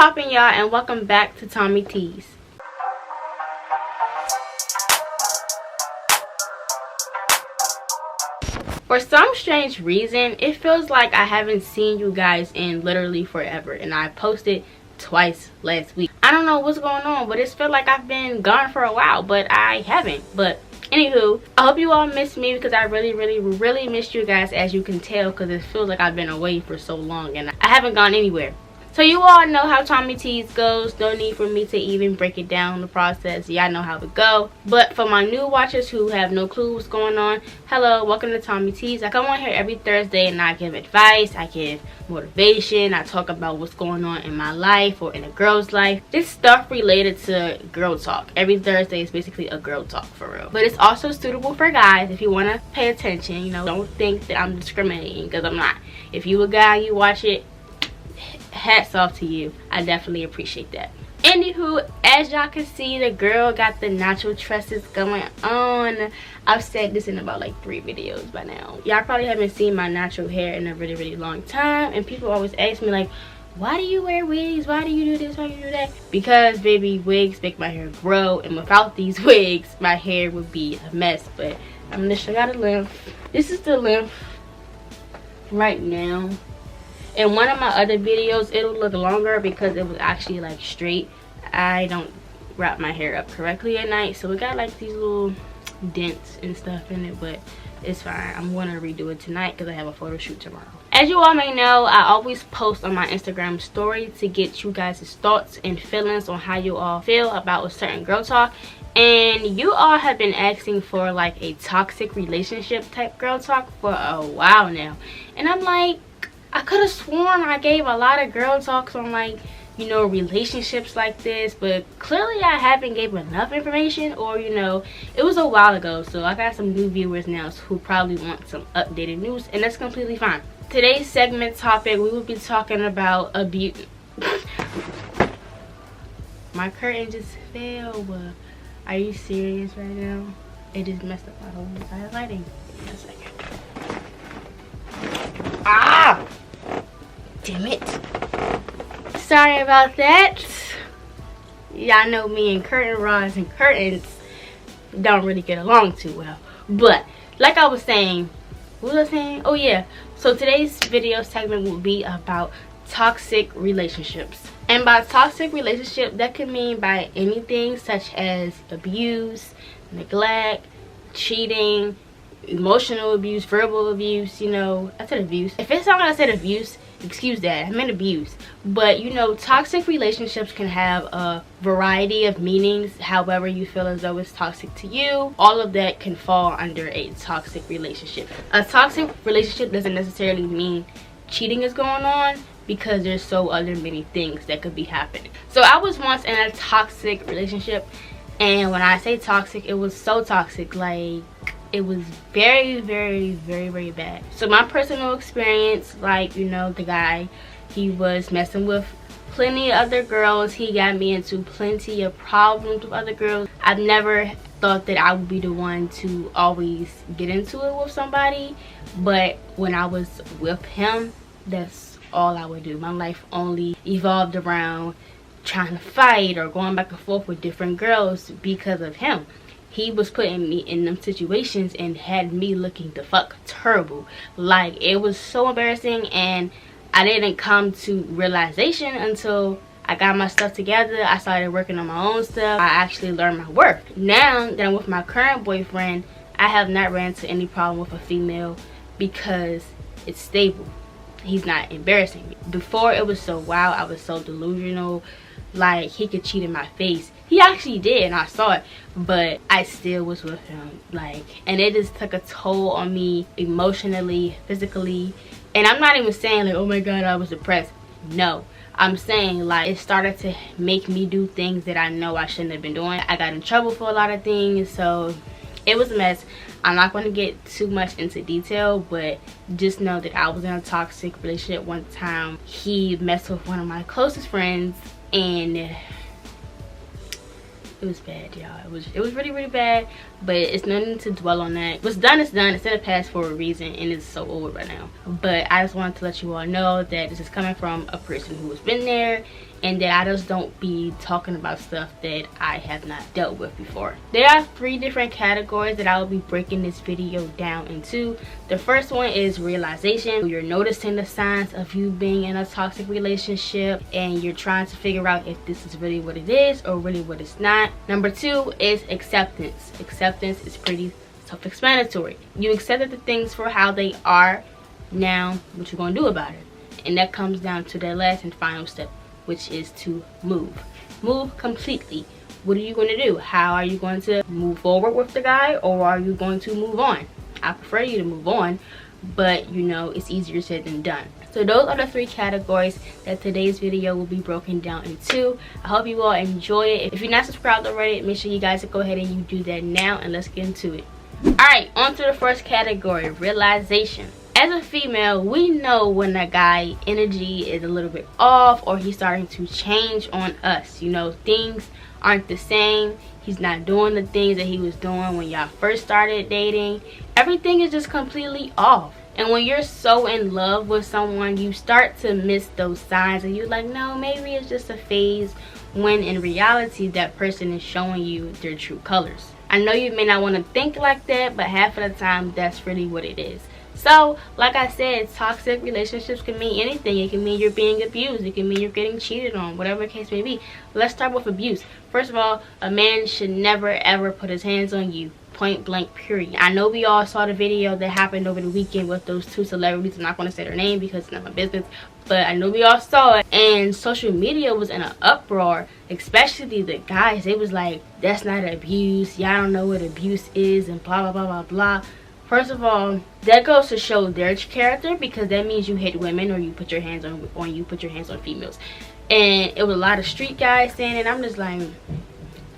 poppin', y'all, and welcome back to Tommy Tees. For some strange reason, it feels like I haven't seen you guys in literally forever, and I posted twice last week. I don't know what's going on, but it's felt like I've been gone for a while, but I haven't. But anywho, I hope you all missed me because I really missed you guys, as you can tell, because it feels like I've been away for so long and I haven't gone anywhere. So you all know how Tommy Tees goes. No need for me to even break it down, the process. Y'all know how it go. But for my new watchers who have no clue what's going on, hello, welcome to Tommy Tees. I come on here every Thursday and I give advice, I give motivation, I talk about what's going on in my life or in a girl's life. This stuff related to girl talk. Every Thursday is basically a girl talk for real. But it's also suitable for guys if you want to pay attention. You know, don't think that I'm discriminating, because I'm not. If you a guy, you watch it, hats off to you. I definitely appreciate that. Anywho, as y'all can see, the girl got the natural tresses going on. I've said this in about like 3 videos by now. Y'all probably haven't seen my natural hair in a really long time, and people always ask me like, why do you wear wigs? Why do you do this? Why do you do that? Because baby, wigs make my hair grow, and without these wigs my hair would be a mess. But I'm gonna show y'all the length. This is the length right now. In one of my other videos it'll look longer because it was actually like straight. I don't wrap my hair up correctly at night, so we got like these little dents and stuff in it, but it's fine. I'm gonna redo it tonight because I have a photo shoot tomorrow. As you all may know, I always post on my Instagram story to get you guys' thoughts and feelings on how you all feel about a certain girl talk. And you all have been asking for like a toxic relationship type girl talk for a while now, and I'm like, I could have sworn I gave a lot of girl talks on like, you know, relationships like this, but clearly I haven't gave enough information, or you know, it was a while ago. So I got some new viewers now who probably want some updated news, and that's completely fine. Today's segment topic, we will be talking about abuse. My curtain just fell. Are you serious right now? It just messed up my whole entire lighting. Give me a second. Ah! Damn it. Sorry about that. Y'all know me and curtain rods and curtains don't really get along too well. But like I was saying, what was I saying? Oh yeah. So today's video segment will be about toxic relationships. And by toxic relationship, that could mean by anything such as abuse, neglect, cheating, emotional abuse, verbal abuse. You know, I said abuse. If it's not I said abuse, excuse that, I meant abuse. But you know, toxic relationships can have a variety of meanings. However you feel as though it's toxic to you, all of that can fall under a toxic relationship. A toxic relationship doesn't necessarily mean cheating is going on, because there's so other many things that could be happening. So I was once in a toxic relationship, and when I say toxic, it was so toxic, like it was very bad. So my personal experience, like, you know, the guy, he was messing with plenty of other girls. He got me into plenty of problems with other girls. I've never thought that I would be the one to always get into it with somebody, but when I was with him, that's all I would do. My life only evolved around trying to fight or going back and forth with different girls because of him. He was putting me in them situations and had me looking the fuck terrible. Like, it was so embarrassing, and I didn't come to realization until I got my stuff together. I started working on my own stuff. I actually learned my worth. Now that I'm with my current boyfriend, I have not ran into any problem with a female because it's stable. He's not embarrassing me. Before, it was so wild. I was so delusional, like he could cheat in my face. He actually did, and I saw it, but I still was with him. Like, and it just took a toll on me emotionally, physically. And I'm not even saying like, oh my god, I was depressed. No, I'm saying like it started to make me do things that I know I shouldn't have been doing. I got in trouble for a lot of things, so it was a mess. I'm not going to get too much into detail, but just know that I was in a toxic relationship one time. He messed with one of my closest friends, and it was bad, y'all. It was really bad, but it's nothing to dwell on that. What's done is done. It's in the past for a reason, and it's so over right now. But I just wanted to let you all know that this is coming from a person who has been there and that I just don't be talking about stuff that I have not dealt with before. There are 3 different categories that I will be breaking this video down into. The first one is realization. You're noticing the signs of you being in a toxic relationship and you're trying to figure out if this is really what it is or really what it's not. Number 2 is acceptance. Acceptance is pretty self-explanatory. You accepted the things for how they are. Now what you gonna do about it? And that comes down to the last and final step, which is to move completely. What are you going to do? How are you going to move forward with the guy, or are you going to move on? I prefer you to move on, but you know, it's easier said than done. So those are the 3 categories that today's video will be broken down into. I hope you all enjoy it. If you're not subscribed already, make sure you guys go ahead and you do that now, and let's get into it. Alright, on to the first category, realization. As a female, we know when a guy energy is a little bit off, or he's starting to change on us. You know, things aren't the same. He's not doing the things that he was doing when y'all first started dating. Everything is just completely off. And when you're so in love with someone, you start to miss those signs, and you're like, no, maybe it's just a phase, when in reality that person is showing you their true colors. I know you may not want to think like that, but half of the time that's really what it is. So, like I said, toxic relationships can mean anything. It can mean you're being abused. It can mean you're getting cheated on, whatever the case may be. Let's start with abuse. First of all, a man should never ever put his hands on you. Point blank, period. I know we all saw the video that happened over the weekend with those 2 celebrities. I'm not going to say their name because it's not my business, but I know we all saw it, and social media was in an uproar, especially the guys. They was like, that's not abuse, y'all don't know what abuse is, and blah blah blah blah blah. First of all, that goes to show their character, because that means you hit women, or you put your hands on females. And it was a lot of street guys saying it. I'm just like,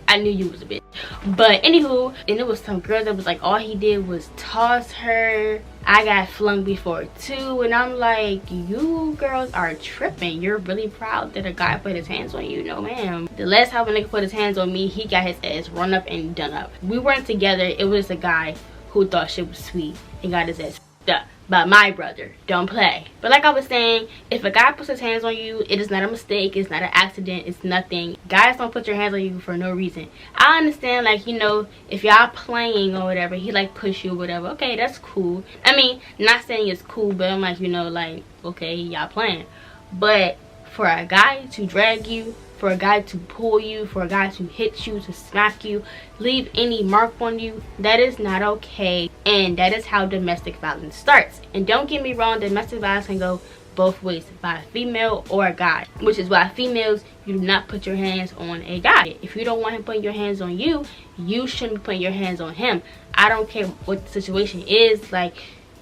I knew you was a bitch. But anywho, and it was some girl that was like, all he did was toss her. I got flung before too, and I'm like, you girls are tripping. You're really proud that a guy put his hands on you? No ma'am. The last time a nigga put his hands on me, he got his ass run up and done up. We weren't together. It was a guy who thought shit was sweet and got his ass up by my brother. Don't play. But like I was saying, if a guy puts his hands on you, it is not a mistake, it's not an accident, it's nothing. Guys don't put your hands on you for no reason. I understand, like, you know, if y'all playing or whatever, he like push you or whatever, okay, that's cool. I mean, not saying it's cool, but I'm like, you know, like, okay, y'all playing. But for a guy to drag you, for a guy to pull you, for a guy to hit you, to smack you, leave any mark on you, that is not okay. And that is how domestic violence starts. And don't get me wrong, domestic violence can go both ways, by a female or a guy, which is why females, you do not put your hands on a guy. If you don't want him putting your hands on you, you shouldn't be putting your hands on him. I don't care what the situation is. Like,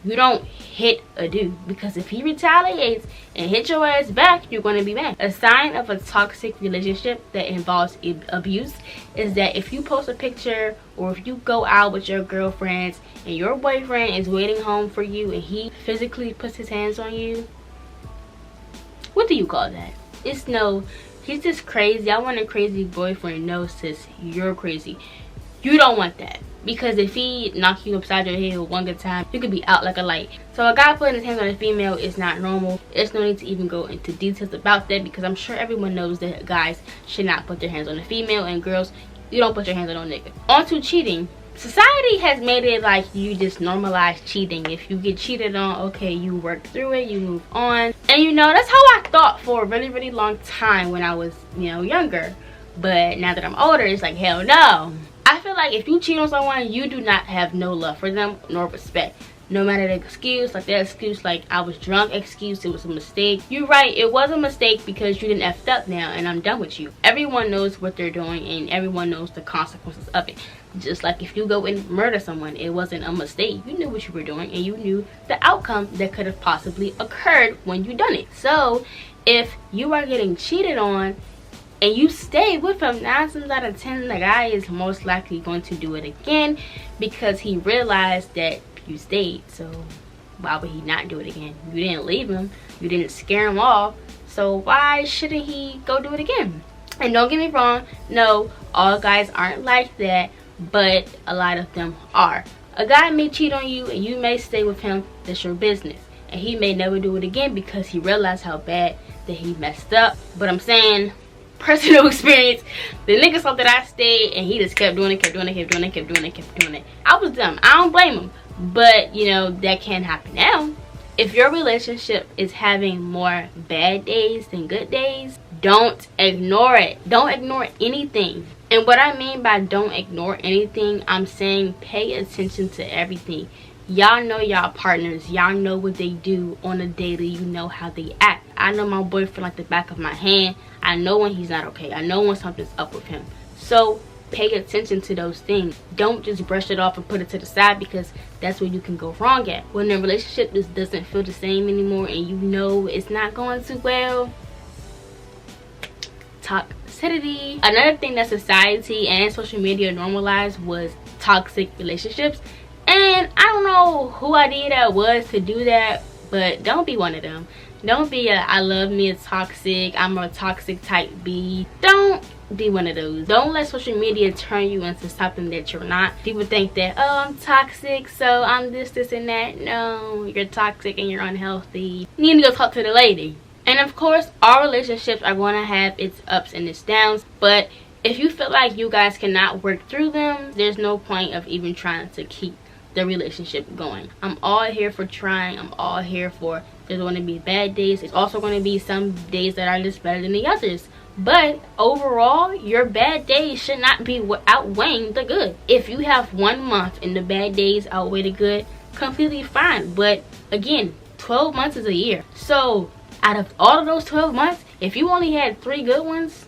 you don't hit a dude, because if he retaliates and hits your ass back, you're going to be mad. A sign of a toxic relationship that involves abuse is that if you post a picture, or if you go out with your girlfriends and your boyfriend is waiting home for you and he physically puts his hands on you, what do you call that? It's no, he's just crazy. I want a crazy boyfriend. No sis, you're crazy. You don't want that. Because if he knock you upside your head one good time, you could be out like a light. So a guy putting his hands on a female is not normal. There's no need to even go into details about that, because I'm sure everyone knows that guys should not put their hands on a female, and girls, you don't put your hands on no nigga. On to cheating. Society has made it like you just normalize cheating. If you get cheated on, okay, you work through it, you move on. And you know, that's how I thought for a really, really long time when I was, you know, younger. But now that I'm older, it's like, hell no. I feel like if you cheat on someone, you do not have no love for them nor respect. No matter the excuse, like that excuse, like I was drunk excuse, it was a mistake. You're right, it was a mistake because you didn't effed up now and I'm done with you. Everyone knows what they're doing and everyone knows the consequences of it. Just like if you go and murder someone, it wasn't a mistake. You knew what you were doing and you knew the outcome that could have possibly occurred when you done it. So if you are getting cheated on and you stay with him, 9 times out of 10 the guy is most likely going to do it again because he realized that you stayed. So why would he not do it again? You didn't leave him, you didn't scare him off, so why shouldn't he go do it again? And don't get me wrong, no, all guys aren't like that, but a lot of them are. A guy may cheat on you and you may stay with him, that's your business. And he may never do it again because he realized how bad that he messed up. But I'm saying, personal experience, the nigga saw that I stayed and he just kept doing it. I was dumb. I don't blame him. But, you know, that can happen now. If your relationship is having more bad days than good days, don't ignore it. Don't ignore anything. And what I mean by don't ignore anything, I'm saying pay attention to everything. Y'all know y'all partners. Y'all know what they do on a daily. You know how they act. I know my boyfriend like the back of my hand. I know when he's not okay. I know when something's up with him. So pay attention to those things. Don't just brush it off and put it to the side, because that's where you can go wrong at. When the relationship just doesn't feel the same anymore and you know it's not going too well, toxicity. Another thing that society and social media normalized was toxic relationships. And I don't know who idea that was to do that, but don't be one of them. Don't be a I love me, it's toxic, I'm a toxic type B. Don't be one of those. Don't let social media turn you into something that you're not. People think that, oh, I'm toxic, so I'm this and that. No, you're toxic and you're unhealthy. You need to go talk to the lady. And of course, all relationships are going to have its ups and its downs, but if you feel like you guys cannot work through them, there's no point of even trying to keep the relationship going. I'm all here for trying. I'm all here for, there's going to be bad days. There's also going to be some days that are just better than the others. But overall, your bad days should not be outweighing the good. If you have 1 month and the bad days outweigh the good, completely fine. But again, 12 months is a year. So out of all of those 12 months, if you only had 3 good ones,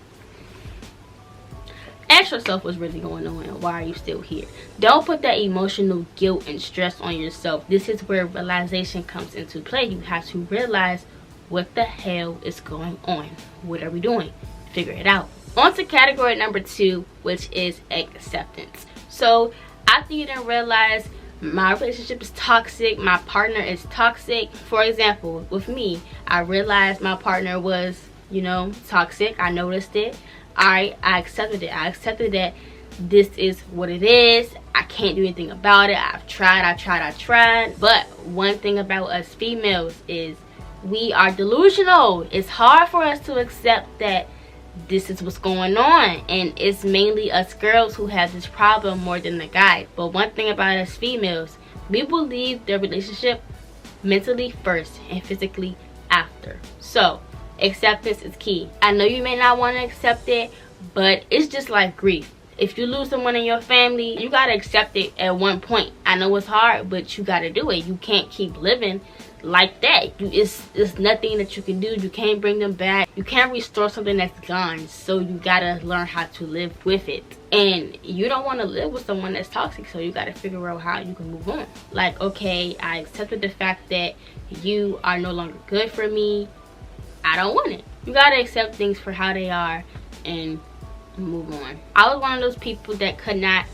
ask yourself what's really going on and why are you still here. Don't put that emotional guilt and stress on yourself. This is where realization comes into play. You have to realize what the hell is going on. What are we doing? Figure it out. On to category number 2, which is acceptance. So after you didn't realize my relationship is toxic, my partner is toxic. For example, with me, I realized my partner was, you know, toxic. I noticed it. I accepted it. I accepted that this is what it is. I can't do anything about it. I've tried. But one thing about us females is we are delusional. It's hard for us to accept that this is what's going on, and it's mainly us girls who have this problem more than the guys. But one thing about us females, we believe the relationship mentally first and physically after. So acceptance is key. I know you may not want to accept it, but it's just like grief. If you lose someone in your family, you gotta accept it at one point. I know it's hard, but you gotta do it. You can't keep living like that. It's nothing that you can do. You can't bring them back. You can't restore something that's gone. So you gotta learn how to live with it. And you don't want to live with someone that's toxic, so you gotta figure out how you can move on. Like, okay, I accepted the fact that you are no longer good for me. I don't want it. You gotta accept things for how they are and move on. I was one of those people that could not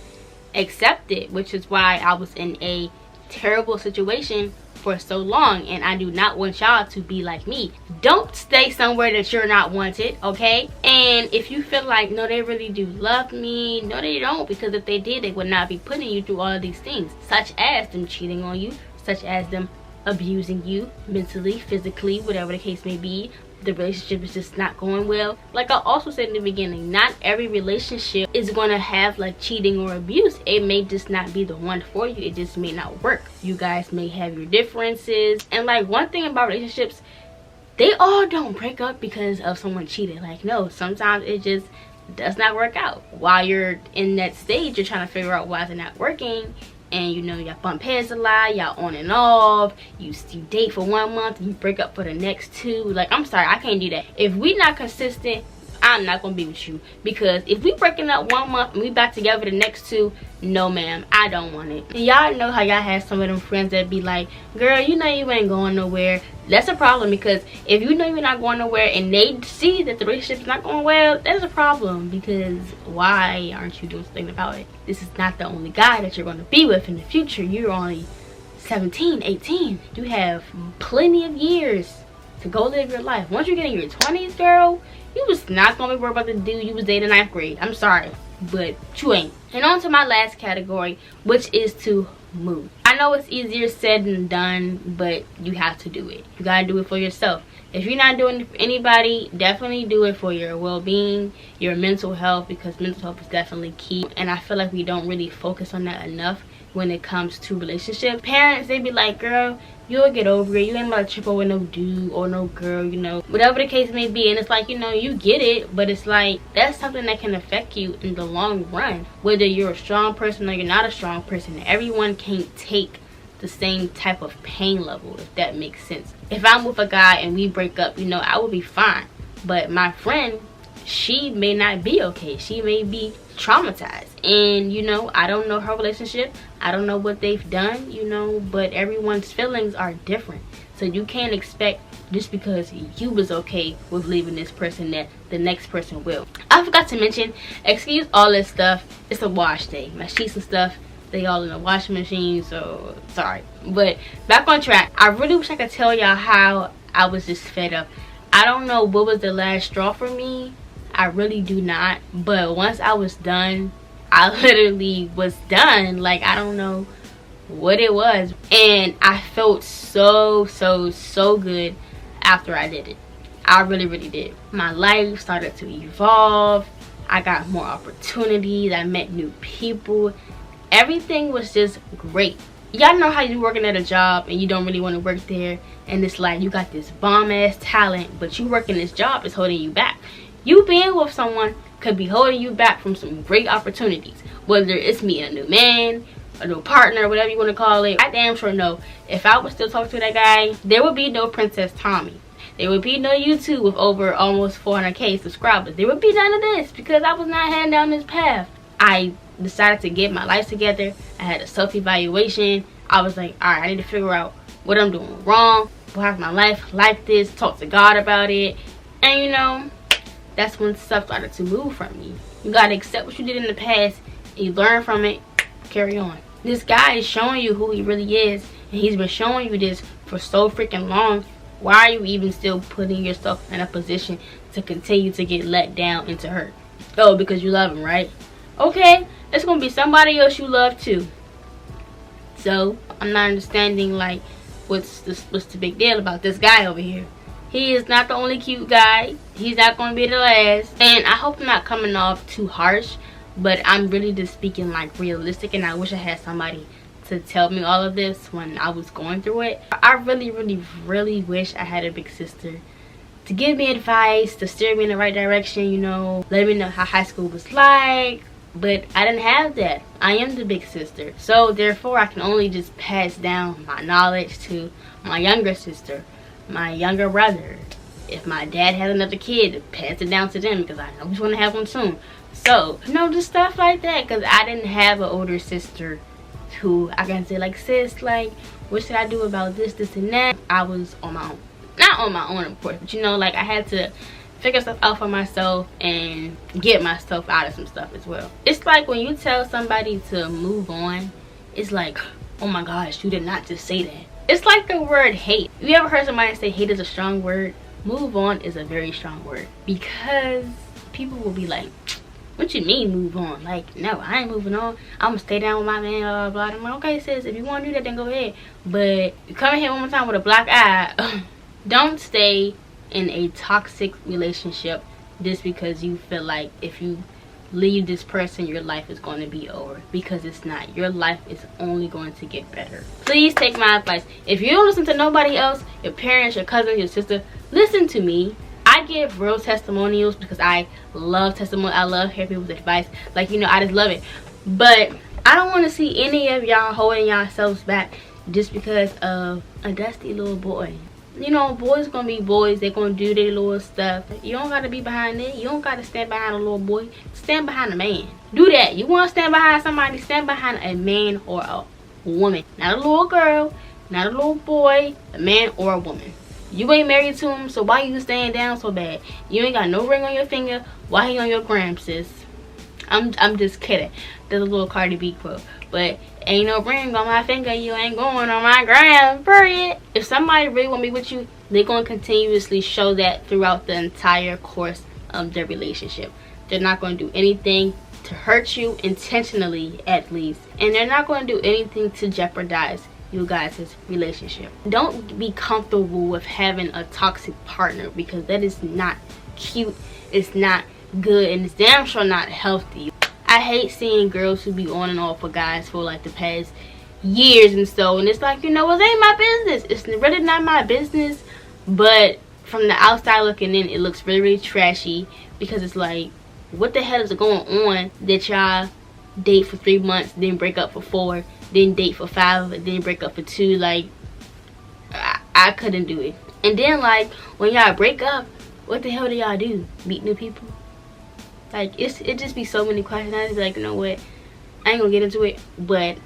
accept it, which is why I was in a terrible situation for so long, and I do not want y'all to be like me. Don't stay somewhere that you're not wanted, okay? And if you feel like, no, they really do love me, no, they don't, because if they did, they would not be putting you through all of these things, such as them cheating on you, such as them abusing you mentally, physically, whatever the case may be. The relationship is just not going well. Like I also said in the beginning, not every relationship is going to have like cheating or abuse. It may just not be the one for you. It just may not work. You guys may have your differences. And like one thing about relationships, they all don't break up because of someone cheating. Like, no, sometimes it just does not work out. While you're in that stage, you're trying to figure out why it's not working. And you know, y'all bump heads a lot, y'all on and off, you date for 1 month, you break up for the next 2. Like, I'm sorry, I can't do that. If we not consistent, I'm not gonna be with you. Because if we breaking up 1 month and we back together the next 2, no ma'am, I don't want it. And y'all know how y'all have some of them friends that be like, girl, you know you ain't going nowhere. That's a problem, because if you know you're not going nowhere and they see that the relationship's not going well, that's a problem. Because why aren't you doing something about it? This is not the only guy that you're going to be with in the future. You're only 17, 18. You have plenty of years to go live your life. Once you get in your 20s, girl, You was not gonna be worried about the dude you was dating in 9th grade. I'm sorry, but you ain't. And on to my last category, which is to move. I know it's easier said than done, but you have to do it. You gotta do it for yourself. If you're not doing it for anybody, definitely do it for your well-being, your mental health, because mental health is definitely key. And I feel like we don't really focus on that enough when it comes to relationships. Parents, they be like, girl, you'll get over it. You ain't about to trip over no dude or no girl, you know, whatever the case may be. And it's like, you know, you get it, but it's like, that's something that can affect you in the long run. Whether you're a strong person or you're not a strong person, everyone can't take the same type of pain level, if that makes sense. If I'm with a guy and we break up, you know, I will be fine. But my friend, she may not be okay. She may be traumatized. And, you know, I don't know her relationship. I don't know what they've done, you know, but everyone's feelings are different. So you can't expect just because you was okay with leaving this person that the next person will. I forgot to mention, excuse all this stuff. It's a wash day. My sheets and stuff, they all in the washing machine, so sorry. But back on track. I really wish I could tell y'all how I was just fed up. I don't know what was the last straw for me. I really do not. But once I was done, I literally was done. Like, I don't know what it was. And I felt so good after I did it. I really did. My life started to evolve. I got more opportunities. I met new people. Everything was just great. Y'all know how you working at a job and you don't really want to work there, and it's like you got this bomb ass talent, but you working this job is holding you back. You being with someone could be holding you back from some great opportunities, whether it's meeting a new man, a new partner, whatever you want to call it. I damn sure know if I was still talking to that guy, there would be no Princess Tommy. There would be no YouTube with over almost 400k subscribers. There would be none of this because I was not heading down this path. I decided to get my life together. I had a self-evaluation. I was like, all right, I need to figure out what I'm doing wrong, why is my life like this, talk to God about it. And you know, that's when stuff started to move from me. You gotta accept what you did in the past and you learn from it, carry on. This guy is showing you who he really is, and he's been showing you this for so freaking long. Why are you even still putting yourself in a position to continue to get let down and to hurt? Oh, because you love him, right? Okay, it's gonna be somebody else you love too. So I'm not understanding, like, what's the big deal about this guy over here. He is not the only cute guy. He's not gonna be the last. And I hope I'm not coming off too harsh, but I'm really just speaking like realistic, and I wish I had somebody to tell me all of this when I was going through it. I really wish I had a big sister to give me advice, to steer me in the right direction, you know, let me know how high school was like. But I didn't have that. I am the big sister, so therefore I can only just pass down my knowledge to my younger sister, my younger brother. If my dad has another kid, pass it down to them because I know he's going to have one soon. So, you know, just stuff like that, because I didn't have an older sister who I can say, like, sis, like, what should I do about this and that. I was on my own. Not on my own, of course, but you know, like, I had to figure stuff out for myself and get myself out of some stuff as well. It's like when you tell somebody to move on, it's like, oh my gosh, you did not just say that. It's like the word hate. You ever heard somebody say hate is a strong word? Move on is a very strong word, because people will be like, what you mean move on? Like, no, I ain't moving on. I'm gonna stay down with my man, blah, blah, blah. I'm like, okay, sis, if you want to do that, then go ahead. But you come in here one more time with a black eye. Don't stay in a toxic relationship just because you feel like if you leave this person, your life is going to be over, because it's not. Your life is only going to get better. Please take my advice. If you don't listen to nobody else, your parents, your cousin, your sister, listen to me. I give real testimonials because I love testimony. I love hearing people's advice. Like, you know, I just love it. But I don't want to see any of y'all holding yourselves back just because of a dusty little boy. You know, boys gonna be boys. They're gonna do their little stuff. You don't gotta be behind it. You don't gotta stand behind a little boy. Stand behind a man. Do that. You want to stand behind somebody, stand behind a man or a woman. Not a little girl, not a little boy, a man or a woman. You ain't married to him, so why you staying down so bad? You ain't got no ring on your finger. Why he on your gram, sis? I'm just kidding. There's a little Cardi B quote. But ain't no ring on my finger, you ain't going on my gram, period. If somebody really want to be with you, they're going to continuously show that throughout the entire course their relationship. They're not going to do anything to hurt you intentionally, at least, and they're not going to do anything to jeopardize you guys' relationship. Don't be comfortable with having a toxic partner, because that is not cute, it's not good, and it's damn sure not healthy. I hate seeing girls who be on and off with guys for like the past years and so, and it's like, you know, it ain't my business. It's really not my business, but from the outside looking in, it looks really, really trashy, because it's like, what the hell is going on that y'all date for 3 months, then break up for 4, then date for 5, then break up for 2? Like, I couldn't do it. And then, like, when y'all break up, what the hell do y'all do? Meet new people? Like, it just be so many questions. I just be like, you know what, I ain't gonna get into it, but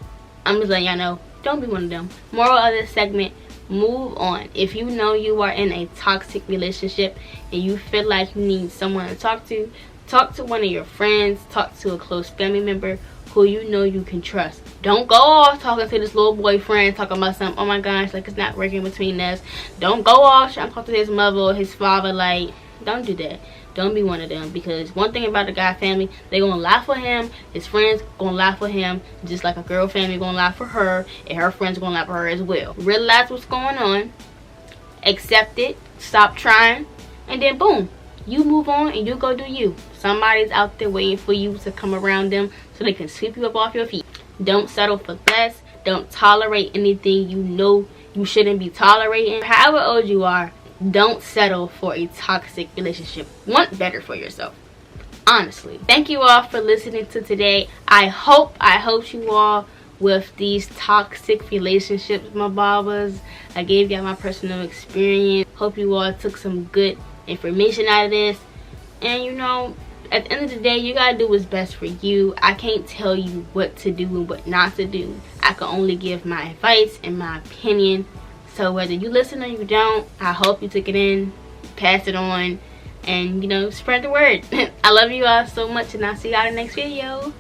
I'm just letting y'all know, don't be one of them. Moral of this segment: move on. If you know you are in a toxic relationship and you feel like you need someone to talk to one of your friends, talk to a close family member who you know you can trust. Don't go off talking to this little boyfriend, talking about something, oh my gosh, like it's not working between us. Don't go off trying to talk to his mother or his father. Like, don't do that. Don't be one of them, because one thing about the guy family, they gonna lie for him, his friends gonna lie for him, just like a girl family gonna lie for her, and her friends gonna lie for her as well. Realize what's going on, accept it, stop trying, and then boom, you move on and you go do you. Somebody's out there waiting for you to come around them so they can sweep you up off your feet. Don't settle for less. Don't tolerate anything you know you shouldn't be tolerating. However old you are, don't settle for a toxic relationship. Want better for yourself, honestly. Thank you all for listening to today. I hope you all, with these toxic relationships, my barbers, I gave y'all my personal experience. Hope you all took some good information out of this. And you know, at the end of the day, you gotta do what's best for you. I can't tell you what to do and what not to do. I can only give my advice and my opinion. So whether you listen or you don't, I hope you took it in, pass it on, and you know, spread the word. I love you all so much, and I'll see y'all in the next video.